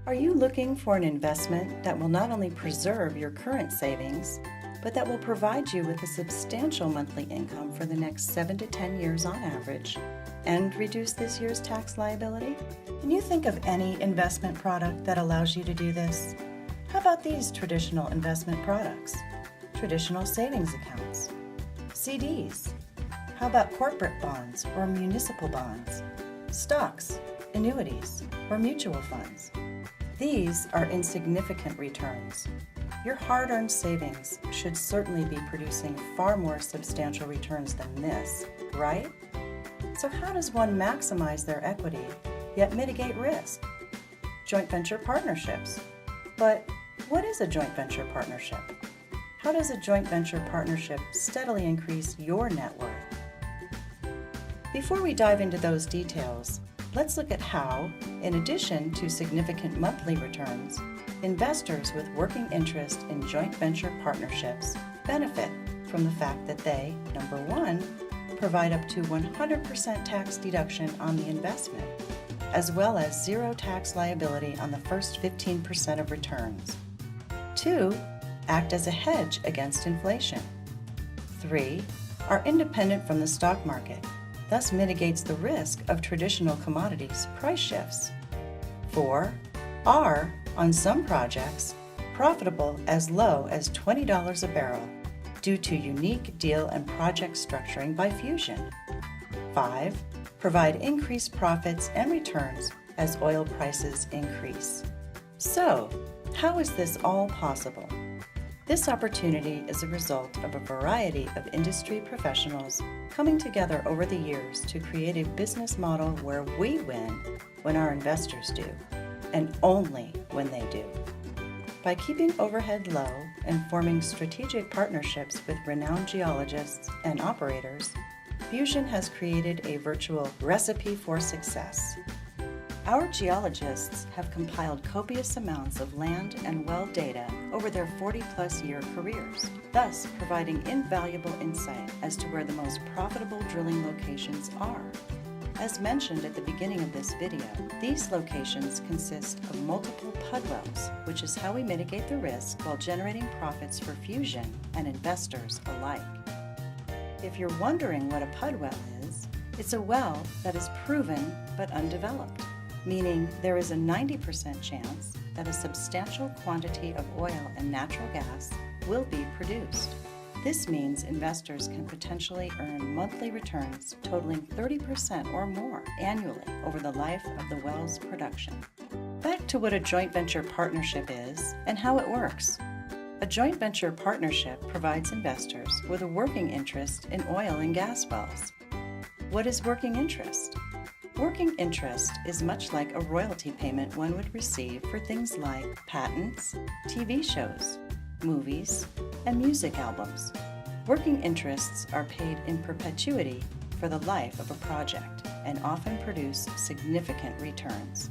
Are you looking for an investment that will not only preserve your current savings, but that will provide you with a substantial monthly income for the next 7 to 10 years on average and reduce this year's tax liability? Can you think of any investment product that allows you to do this? How about these traditional investment products? Traditional savings accounts, CDs. How about corporate bonds or municipal bonds, stocks, annuities, or mutual funds? These are insignificant returns. Your hard-earned savings should certainly be producing far more substantial returns than this, right? So how does one maximize their equity, yet mitigate risk? Joint venture partnerships. But what is a joint venture partnership? How does a joint venture partnership steadily increase your net worth? Before we dive into those details, let's look at how, in addition to significant monthly returns, investors with working interest in joint venture partnerships benefit from the fact that they, number one, provide up to 100% tax deduction on the investment, as well as zero tax liability on the first 15% of returns. 2, act as a hedge against inflation. 3, are independent from the stock market, thus mitigates the risk of traditional commodities price shifts. 4, are, on some projects, profitable as low as $20 a barrel due to unique deal and project structuring by Fusion. 5, provide increased profits and returns as oil prices increase. So, how is this all possible? This opportunity is a result of a variety of industry professionals coming together over the years to create a business model where we win when our investors do, and only when they do. By keeping overhead low and forming strategic partnerships with renowned geologists and operators, Fusion has created a virtual recipe for success. Our geologists have compiled copious amounts of land and well data over their 40-plus year careers, thus providing invaluable insight as to where the most profitable drilling locations are. As mentioned at the beginning of this video, these locations consist of multiple PUD wells, which is how we mitigate the risk while generating profits for Fusion and investors alike. If you're wondering what a PUD well is, it's a well that is proven but undeveloped, meaning there is a 90% chance that a substantial quantity of oil and natural gas will be produced. This means investors can potentially earn monthly returns totaling 30% or more annually over the life of the well's production. Back to what a joint venture partnership is and how it works. A joint venture partnership provides investors with a working interest in oil and gas wells. What is working interest? Working interest is much like a royalty payment one would receive for things like patents, TV shows, movies, and music albums. Working interests are paid in perpetuity for the life of a project and often produce significant returns.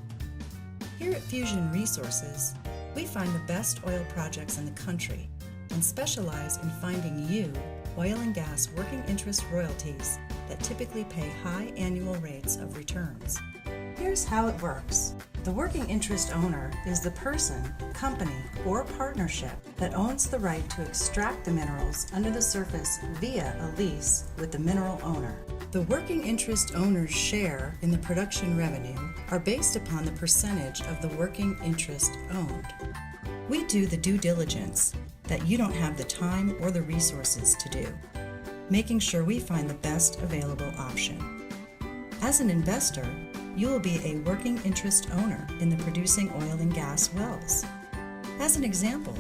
Here at Fusion Resources, we find the best oil projects in the country and specialize in finding you oil and gas working interest royalties that typically pay high annual rates of returns. Here's how it works. The working interest owner is the person, company, or partnership that owns the right to extract the minerals under the surface via a lease with the mineral owner. The working interest owner's share in the production revenue are based upon the percentage of the working interest owned. We do the due diligence that you don't have the time or the resources to do, making sure we find the best available option. As an investor, you will be a working interest owner in the producing oil and gas wells. As an example,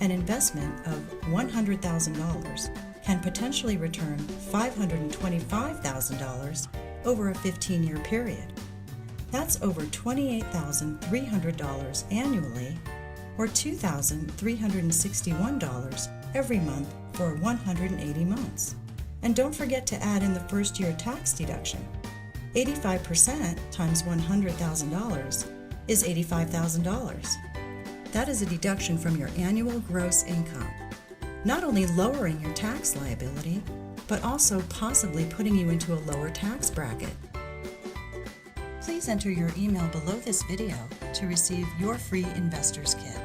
an investment of $100,000 can potentially return $525,000 over a 15-year period. That's over $28,300 annually, or $2,361 every month for 180 months. And don't forget to add in the first year tax deduction. 85% times $100,000 is $85,000. That is a deduction from your annual gross income, not only lowering your tax liability, but also possibly putting you into a lower tax bracket. Please enter your email below this video to receive your free Investor's Kit.